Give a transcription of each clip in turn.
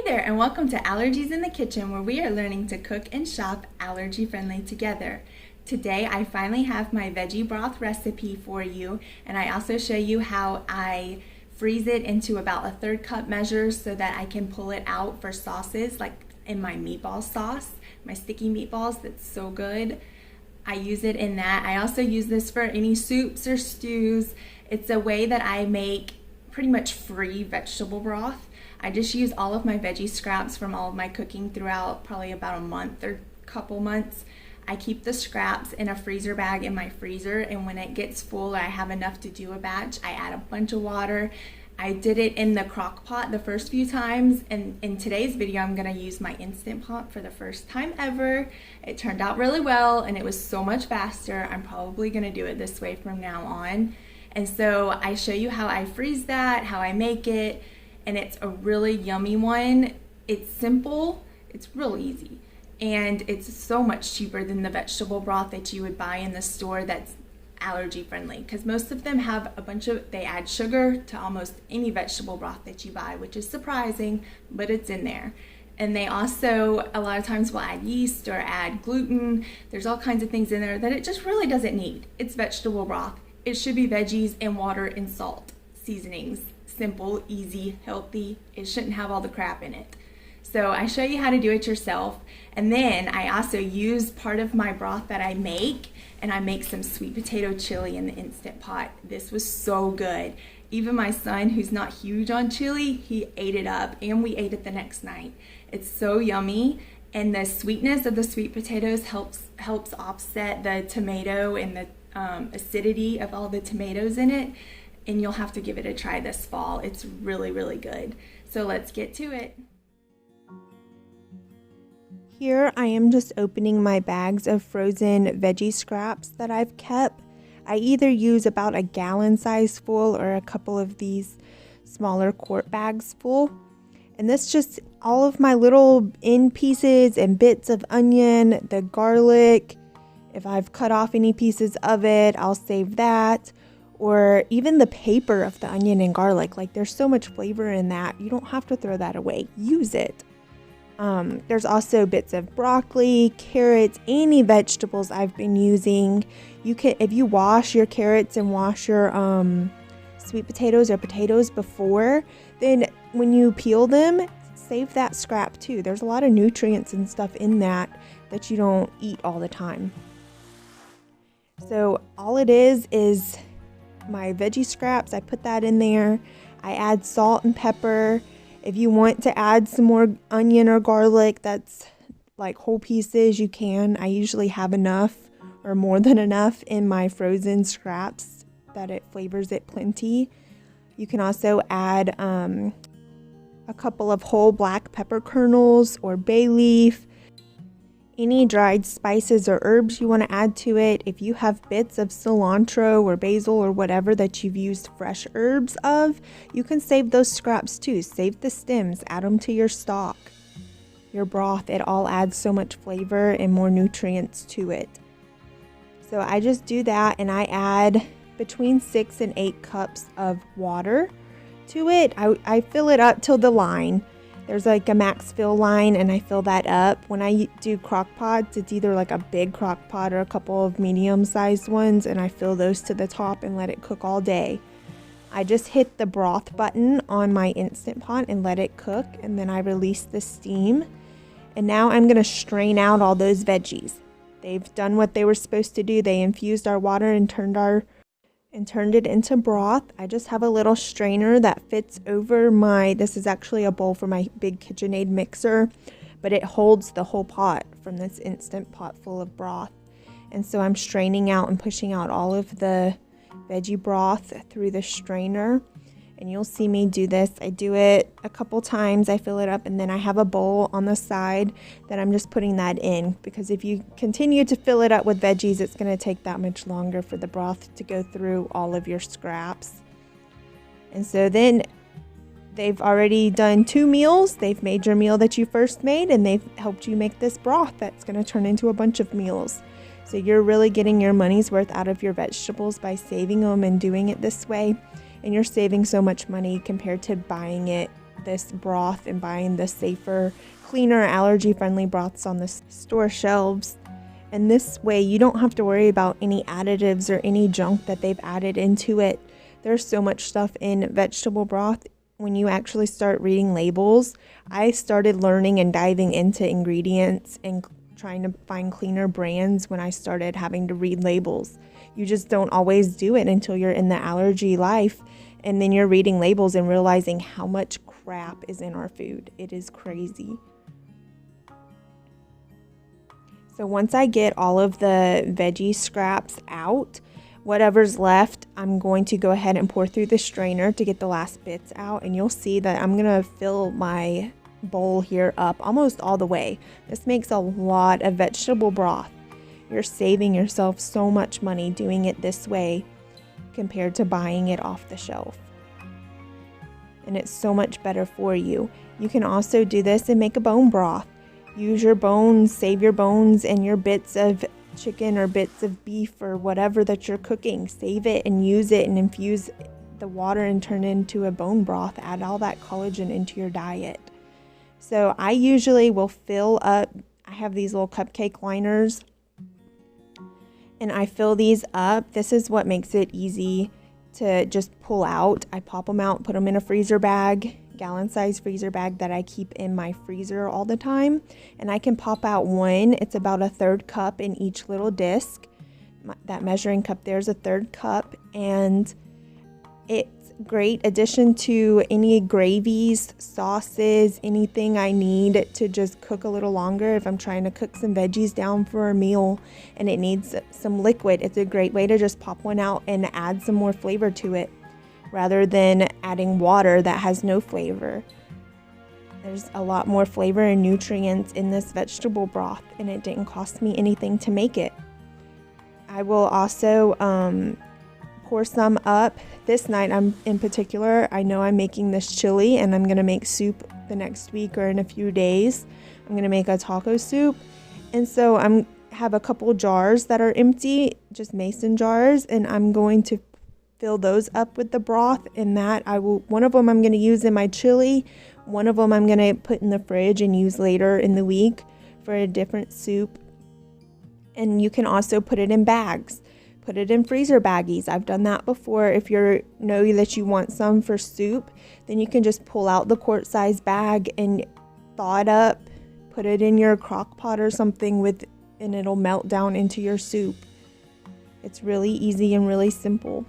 there, and welcome to Allergies in the Kitchen, where we are learning to cook and shop allergy friendly together. Today I finally have my veggie broth recipe for you, and I also show you how I freeze it into about a 1/3 cup measure so that I can pull it out for sauces, like in my meatball sauce, my sticky meatballs. That's so good. I use it in that. I also use this for any soups or stews. It's a way that I make pretty much free vegetable broth. I just use all of my veggie scraps from all of my cooking throughout probably about a month or couple months. I keep the scraps in a freezer bag in my freezer, and when it gets full, I have enough to do a batch, I add a bunch of water. I did it in the crock pot the first few times, and in today's video I'm going to use my Instant Pot for the first time ever. It turned out really well and it was so much faster. I'm probably going to do it this way from now on. And so I show you how I freeze that, how I make it, and it's a really yummy one. It's simple, it's real easy, and it's so much cheaper than the vegetable broth that you would buy in the store that's allergy friendly, because most of them have they add sugar to almost any vegetable broth that you buy, which is surprising, but it's in there. And they also a lot of times will add yeast or add gluten. There's all kinds of things in there that it just really doesn't need. It's vegetable broth. It should be veggies and water and salt, seasonings. Simple, easy, healthy. It shouldn't have all the crap in it. So I show you how to do it yourself, and then I also use part of my broth that I make, and I make some sweet potato chili in the Instant Pot. This was so good. Even my son, who's not huge on chili, he ate it up, and we ate it the next night. It's so yummy, and the sweetness of the sweet potatoes helps offset the tomato and the acidity of all the tomatoes in it. And you'll have to give it a try this fall. It's really, really good. So let's get to it. Here I am just opening my bags of frozen veggie scraps that I've kept. I either use about a gallon size full or a couple of these smaller quart bags full. And this just all of my little end pieces and bits of onion, the garlic. If I've cut off any pieces of it, I'll save that. Or even the paper of the onion and garlic. Like, there's so much flavor in that. You don't have to throw that away. Use it. There's also bits of broccoli, carrots, any vegetables I've been using. You can, if you wash your carrots and wash your sweet potatoes or potatoes before, then when you peel them, save that scrap too. There's a lot of nutrients and stuff in that you don't eat all the time. So all it is my veggie scraps. I put that in there. I add salt and pepper. If you want to add some more onion or garlic, that's like whole pieces, you can. I usually have enough or more than enough in my frozen scraps that it flavors it plenty. You can also add a couple of whole black pepper kernels or bay leaf. Any dried spices or herbs you want to add to it. If you have bits of cilantro or basil or whatever that you've used fresh herbs of, you can save those scraps too. Save the stems, add them to your stock, your broth. It all adds so much flavor and more nutrients to it. So I just do that, and I add between 6 and 8 cups of water to it. I fill it up till the line. There's like a max fill line, and I fill that up. When I do crock pots, it's either like a big crock pot or a couple of medium-sized ones, and I fill those to the top and let it cook all day. I just hit the broth button on my Instant Pot and let it cook, and then I release the steam. And now I'm going to strain out all those veggies. They've done what they were supposed to do. They infused our water and turned it into broth. I just have a little strainer that fits over this is actually a bowl for my big KitchenAid mixer, but it holds the whole pot from this Instant Pot full of broth. And so I'm straining out and pushing out all of the veggie broth through the strainer. And you'll see me do this. I do it a couple times. I fill it up, and then I have a bowl on the side that I'm just putting that in, because if you continue to fill it up with veggies, it's going to take that much longer for the broth to go through all of your scraps. And so then they've already done 2 meals. They've made your meal that you first made, and they've helped you make this broth that's going to turn into a bunch of meals. So you're really getting your money's worth out of your vegetables by saving them and doing it this way. And you're saving so much money compared to buying it this broth and buying the safer, cleaner, allergy-friendly broths on the store shelves. And this way you don't have to worry about any additives or any junk that they've added into it. There's so much stuff in vegetable broth. When you actually start reading labels, I started learning and diving into ingredients and trying to find cleaner brands when I started having to read labels. You just don't always do it until you're in the allergy life, and then you're reading labels and realizing how much crap is in our food. It is crazy. So once I get all of the veggie scraps out, whatever's left, I'm going to go ahead and pour through the strainer to get the last bits out, and you'll see that I'm going to fill my bowl here up almost all the way. This makes a lot of vegetable broth. You're saving yourself so much money doing it this way compared to buying it off the shelf. And it's so much better for you. You can also do this and make a bone broth. Use your bones, save your bones and your bits of chicken or bits of beef or whatever that you're cooking. Save it and use it and infuse the water and turn it into a bone broth. Add all that collagen into your diet. So I usually will fill up, I have these little cupcake liners, and I fill these up. This is what makes it easy to just pull out. I pop them out, put them in a freezer bag, gallon-sized freezer bag that I keep in my freezer all the time. And I can pop out one. It's about a third cup in each little disc. That measuring cup there's a third cup, and it's great addition to any gravies, sauces, anything I need to just cook a little longer. If I'm trying to cook some veggies down for a meal and it needs some liquid, it's a great way to just pop one out and add some more flavor to it rather than adding water that has no flavor. There's a lot more flavor and nutrients in this vegetable broth, and it didn't cost me anything to make it. I will also pour some up. This night, in particular, I know I'm making this chili, and I'm going to make soup the next week or in a few days. I'm going to make a taco soup, and so I have a couple jars that are empty, just mason jars, and I'm going to fill those up with the broth. And that one of them I'm going to use in my chili, one of them I'm going to put in the fridge and use later in the week for a different soup. And you can also put it in bags. Put it in freezer baggies. I've done that before. If you know that you want some for soup, then you can just pull out the quart-size bag and thaw it up. Put it in your crock pot or something and it'll melt down into your soup. It's really easy and really simple.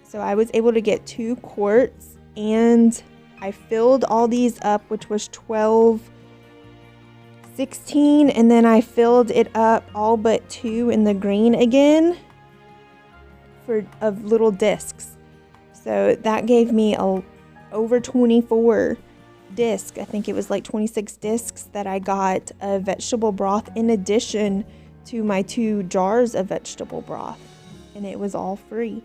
So I was able to get 2 quarts, and I filled all these up, which was 12, 16, and then I filled it up all but 2 in the green again of little discs. So that gave me over 24 discs. I think it was like 26 discs that I got of vegetable broth in addition to my 2 jars of vegetable broth, and it was all free.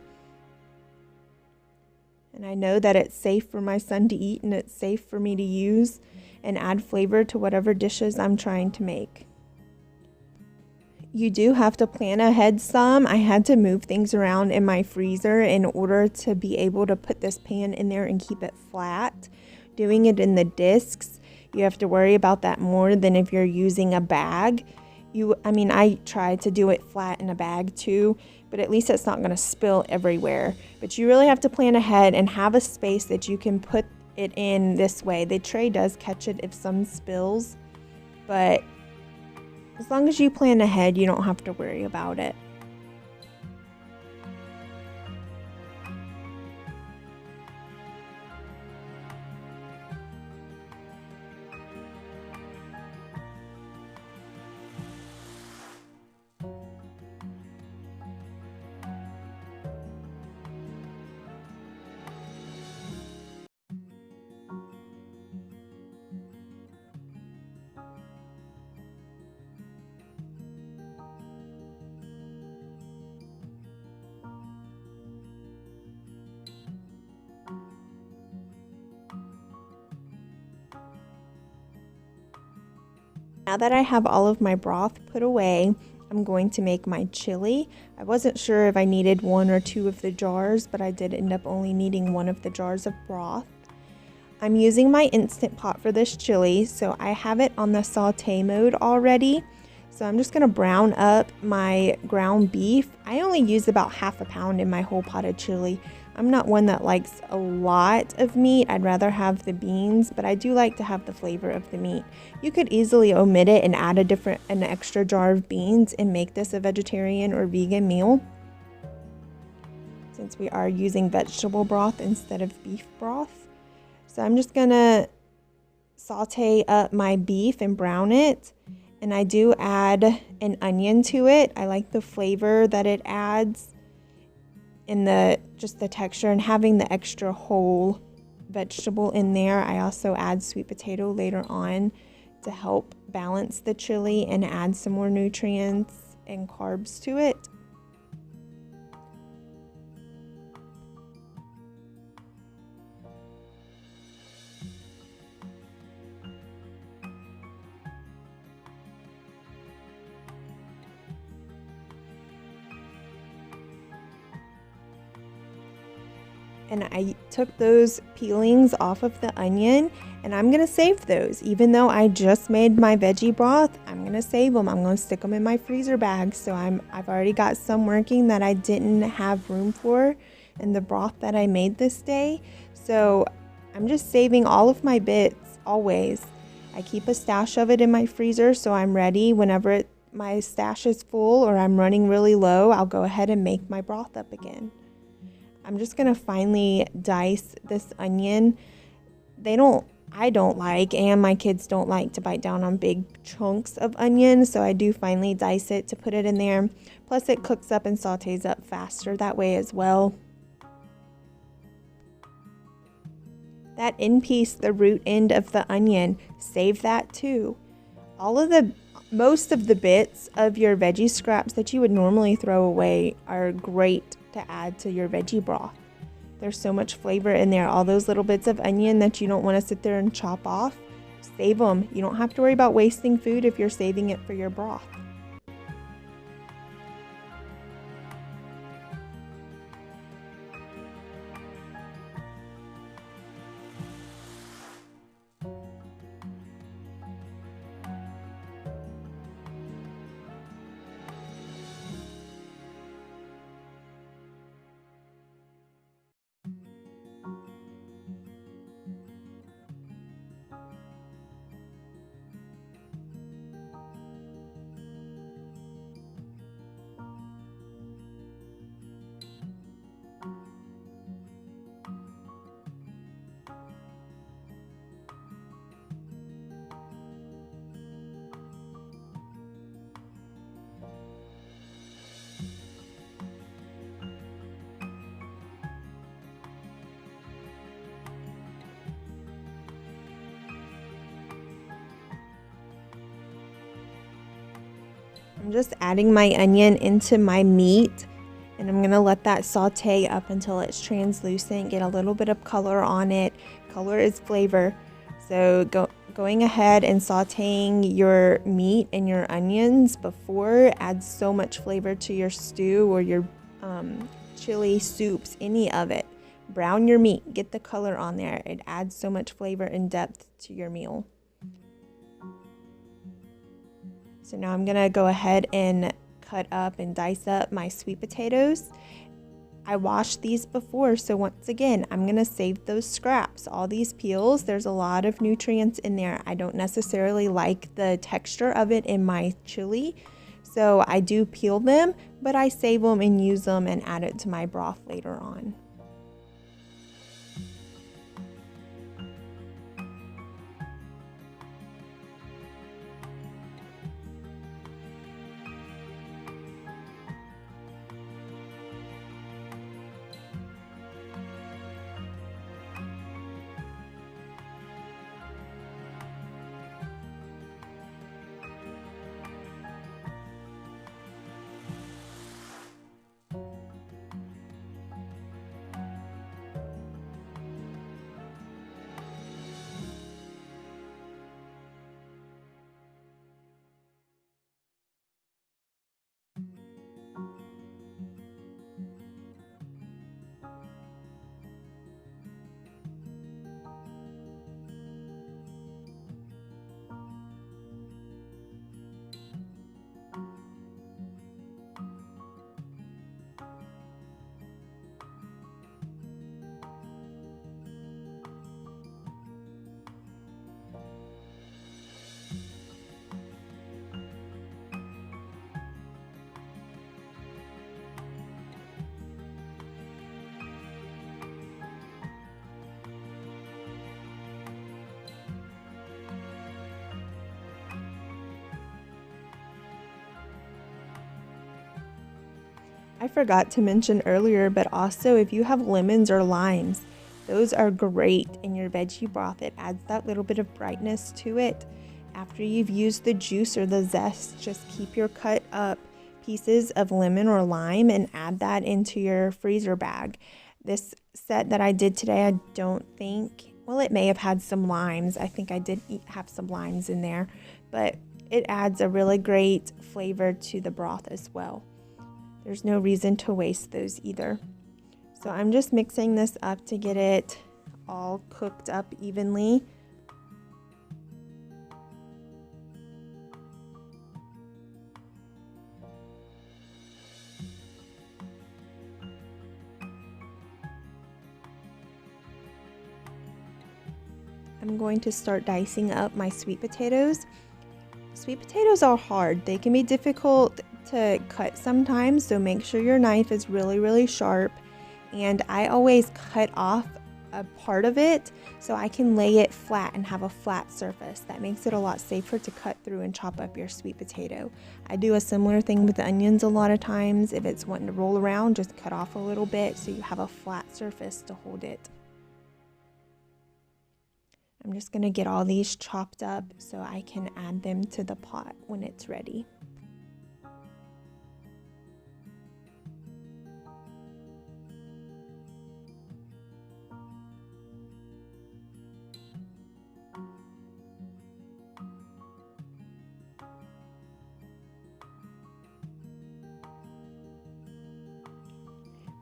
And I know that it's safe for my son to eat, and it's safe for me to use and add flavor to whatever dishes I'm trying to make. You do have to plan ahead some. I had to move things around in my freezer in order to be able to put this pan in there and keep it flat. Doing it in the discs, you have to worry about that more than if you're using a bag. I tried to do it flat in a bag too, but at least it's not going to spill everywhere. But you really have to plan ahead and have a space that you can put it in this way. The tray does catch it if some spills, but as long as you plan ahead, you don't have to worry about it. Now that I have all of my broth put away, I'm going to make my chili. I wasn't sure if I needed 1 or 2 of the jars, but I did end up only needing 1 of the jars of broth. I'm using my Instant Pot for this chili, so I have it on the saute mode already. So I'm just gonna brown up my ground beef. I only use about half a pound in my whole pot of chili. I'm not one that likes a lot of meat. I'd rather have the beans, but I do like to have the flavor of the meat. You could easily omit it and add an extra jar of beans and make this a vegetarian or vegan meal, since we are using vegetable broth instead of beef broth. So I'm just gonna saute up my beef and brown it. And I do add an onion to it. I like the flavor that it adds and just the texture, and having the extra whole vegetable in there. I also add sweet potato later on to help balance the chili and add some more nutrients and carbs to it. And I took those peelings off of the onion, and I'm gonna save those. Even though I just made my veggie broth, I'm gonna save them. I'm gonna stick them in my freezer bag. So I've already got some working that I didn't have room for in the broth that I made this day. So I'm just saving all of my bits always. I keep a stash of it in my freezer, so I'm ready whenever my stash is full or I'm running really low. I'll go ahead and make my broth up again. I'm just gonna finely dice this onion. I don't like, and my kids don't like to bite down on big chunks of onion, so I do finely dice it to put it in there. Plus it cooks up and sautés up faster that way as well. That end piece, the root end of the onion, save that too. Most of the bits of your veggie scraps that you would normally throw away are great to add to your veggie broth. There's so much flavor in there. All those little bits of onion that you don't want to sit there and chop off, save them. You don't have to worry about wasting food if you're saving it for your broth. I'm just adding my onion into my meat, and I'm gonna let that saute up until it's translucent, get a little bit of color on it. Color is flavor. So going ahead and sauteing your meat and your onions before adds so much flavor to your stew or your chili soups, any of it. Brown your meat, get the color on there. It adds so much flavor and depth to your meal. So now I'm gonna go ahead and cut up and dice up my sweet potatoes. I washed these before, so once again, I'm gonna save those scraps. All these peels, there's a lot of nutrients in there. I don't necessarily like the texture of it in my chili, so I do peel them, but I save them and use them and add it to my broth later on. I forgot to mention earlier, but also if you have lemons or limes, those are great in your veggie broth. It adds that little bit of brightness to it. After you've used the juice or the zest, just keep your cut up pieces of lemon or lime and add that into your freezer bag. This set that I did today, I don't think, well, it may have had some limes. I think I did have some limes in there, but it adds a really great flavor to the broth as well. There's no reason to waste those either. So I'm just mixing this up to get it all cooked up evenly. I'm going to start dicing up my sweet potatoes. Sweet potatoes are hard. They can be difficult to cut sometimes, so make sure your knife is really, really sharp. And I always cut off a part of it so I can lay it flat and have a flat surface. That makes it a lot safer to cut through and chop up your sweet potato. I do a similar thing with the onions a lot of times. If it's wanting to roll around, just cut off a little bit so you have a flat surface to hold it. I'm just going to get all these chopped up so I can add them to the pot when it's ready.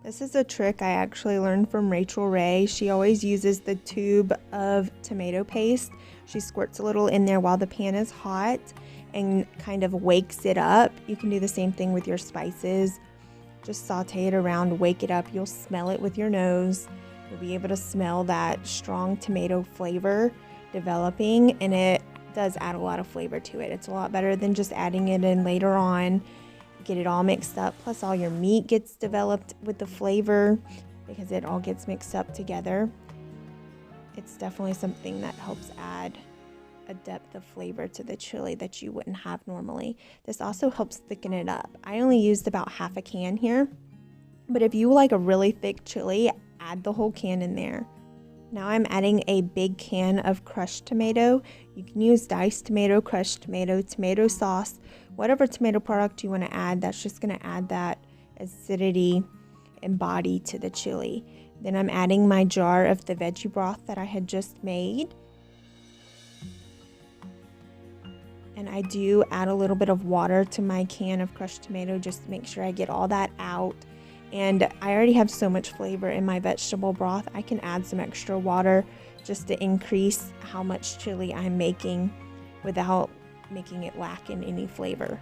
This is a trick I actually learned from Rachel Ray. She always uses the tube of tomato paste. She squirts a little in there while the pan is hot and kind of wakes it up. You can do the same thing with your spices. Just saute it around, wake it up. You'll smell it with your nose. You'll be able to smell that strong tomato flavor developing, and it does add a lot of flavor to it. It's a lot better than just adding it in later on. Get it all mixed up, plus all your meat gets developed with the flavor because it all gets mixed up together. It's definitely something that helps add a depth of flavor to the chili that you wouldn't have normally. This also helps thicken it up. I only used about half a can here, but if you like a really thick chili, add the whole can in there. Now I'm adding a big can of crushed tomato. You can use diced tomato, crushed tomato, tomato sauce, whatever tomato product you want to add. That's just going to add that acidity and body to the chili. Then I'm adding my jar of the veggie broth that I had just made. And I do add a little bit of water to my can of crushed tomato just to make sure I get all that out. And I already have so much flavor in my vegetable broth, I can add some extra water just to increase how much chili I'm making without making it lack in any flavor.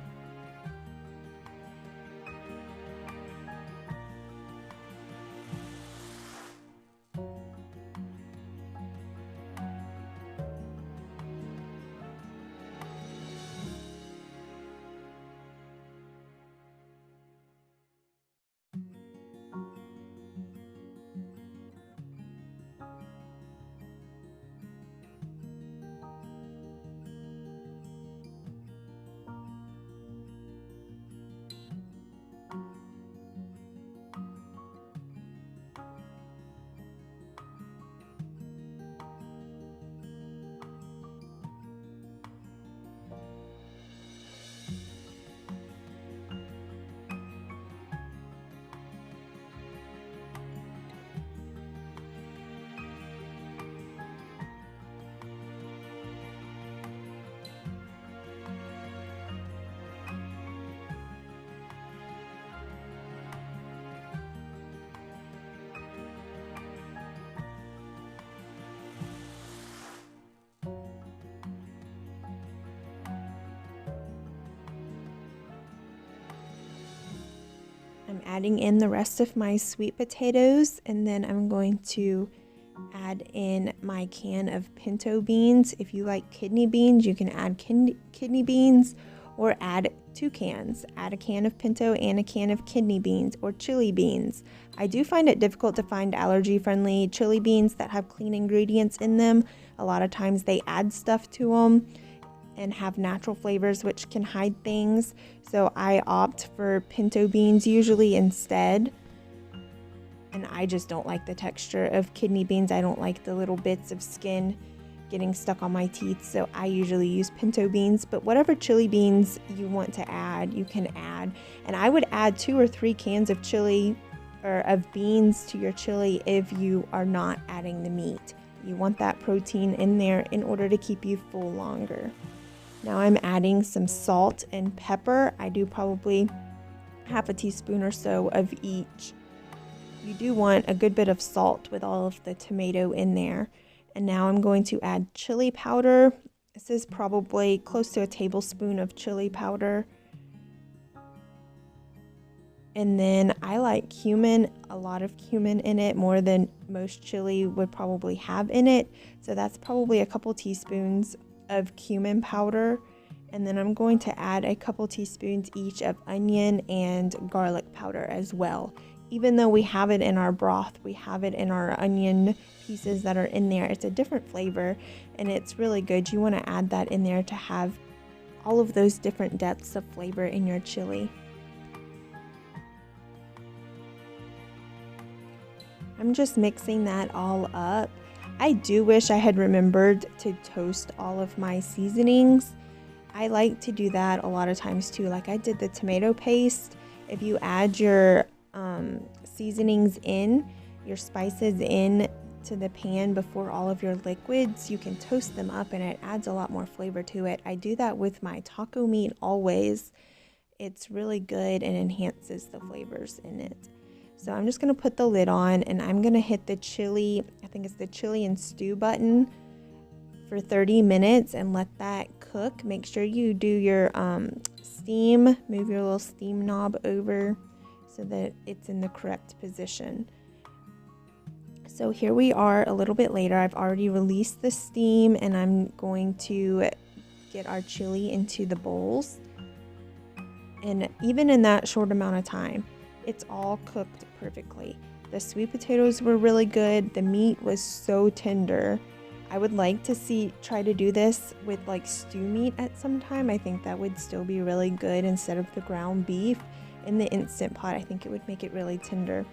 I'm adding in the rest of my sweet potatoes, and then I'm going to add in my can of pinto beans. If you like kidney beans, you can add kidney beans, or add 2 cans. Add a can of pinto and a can of kidney beans or chili beans. I do find it difficult to find allergy-friendly chili beans that have clean ingredients in them. A lot of times they add stuff to them, and have natural flavors which can hide things. So I opt for pinto beans usually instead. And I just don't like the texture of kidney beans. I don't like the little bits of skin getting stuck on my teeth, so I usually use pinto beans. But whatever chili beans you want to add, you can add. And I would add 2 or 3 cans of chili or of beans to your chili if you are not adding the meat. You want that protein in there in order to keep you full longer. Now I'm adding some salt and pepper. I do probably half a teaspoon or so of each. You do want a good bit of salt with all of the tomato in there. And now I'm going to add chili powder. This is probably close to a tablespoon of chili powder. And then I like cumin, a lot of cumin in it, more than most chili would probably have in it. So that's probably a couple teaspoons of cumin powder. And then I'm going to add a couple teaspoons each of onion and garlic powder as well. Even though we have it in our broth, we have it in our onion pieces that are in there, it's a different flavor and it's really good. You want to add that in there to have all of those different depths of flavor in your chili. I'm just mixing that all up. I do wish I had remembered to toast all of my seasonings. I like to do that a lot of times too. Like I did the tomato paste. If you add your seasonings in, your spices in to the pan before all of your liquids, you can toast them up and it adds a lot more flavor to it. I do that with my taco meat always. It's really good and enhances the flavors in it. So I'm just going to put the lid on and I'm going to hit the chili, I think it's the chili and stew button for 30 minutes and let that cook. Make sure you do your steam, move your little steam knob over so that it's in the correct position. So here we are a little bit later. I've already released the steam and I'm going to get our chili into the bowls. And even in that short amount of time, it's all cooked perfectly. The sweet potatoes were really good. The meat was so tender. I would like to try to do this with like stew meat at some time. I think that would still be really good instead of the ground beef. In the Instant Pot, I think it would make it really tender.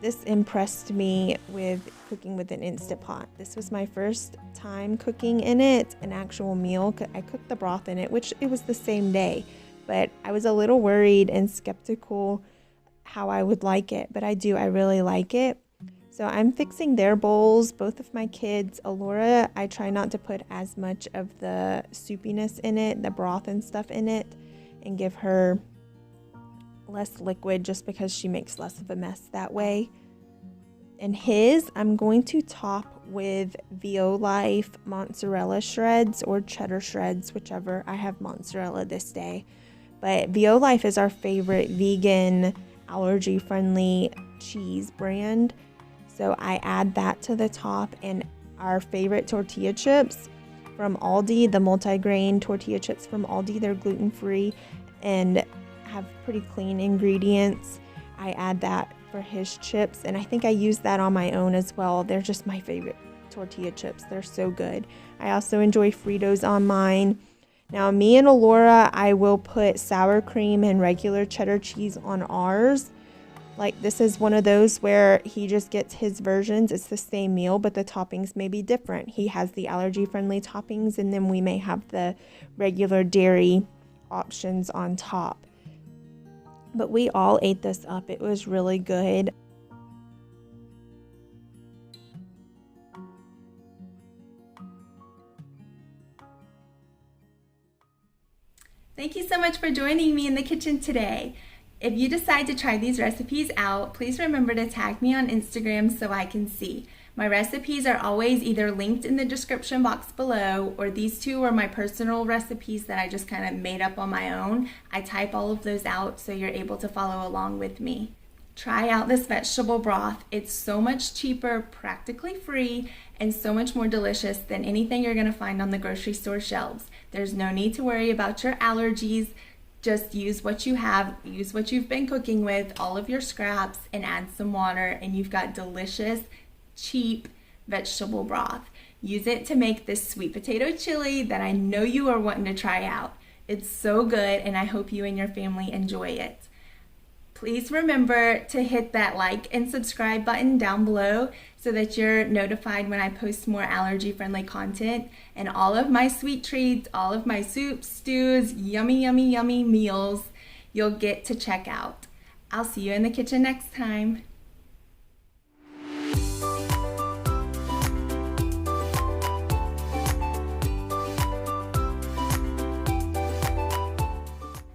This impressed me with cooking with an Instant Pot. This was my first time cooking in it, an actual meal. I cooked the broth in it, which it was the same day, but I was a little worried and skeptical how I would like it, but I really like it. So I'm fixing their bowls, both of my kids. Alora, I try not to put as much of the soupiness in it, the broth and stuff in it, and give her less liquid just because she makes less of a mess that way. And his, I'm going to top with VO Life mozzarella shreds or cheddar shreds, whichever. I have mozzarella this day. But VO Life is our favorite vegan, allergy-friendly cheese brand. So I add that to the top, and our favorite tortilla chips from Aldi, the multi-grain tortilla chips from Aldi, they're gluten-free and have pretty clean ingredients. I add that for his chips, and I think I use that on my own as well. They're just my favorite tortilla chips. They're so good. I also enjoy Fritos on mine. Now, me and Alora, I will put sour cream and regular cheddar cheese on ours. Like, this is one of those where he just gets his versions. It's the same meal, but the toppings may be different. He has the allergy-friendly toppings, and then we may have the regular dairy options on top. But we all ate this up. It was really good. Thank you so much for joining me in the kitchen today. If you decide to try these recipes out, please remember to tag me on Instagram so I can see. My recipes are always either linked in the description box below, or these two are my personal recipes that I just kind of made up on my own. I type all of those out so you're able to follow along with me. Try out this vegetable broth. It's so much cheaper, practically free, and so much more delicious than anything you're going to find on the grocery store shelves. There's no need to worry about your allergies. Just use what you have, use what you've been cooking with, all of your scraps, and add some water, and you've got delicious, cheap vegetable broth. Use it to make this sweet potato chili that I know you are wanting to try out. It's so good, and I hope you and your family enjoy it. Please remember to hit that like and subscribe button down below so that you're notified when I post more allergy-friendly content, and all of my sweet treats, all of my soups, stews, yummy, yummy, yummy meals you'll get to check out. I'll see you in the kitchen next time.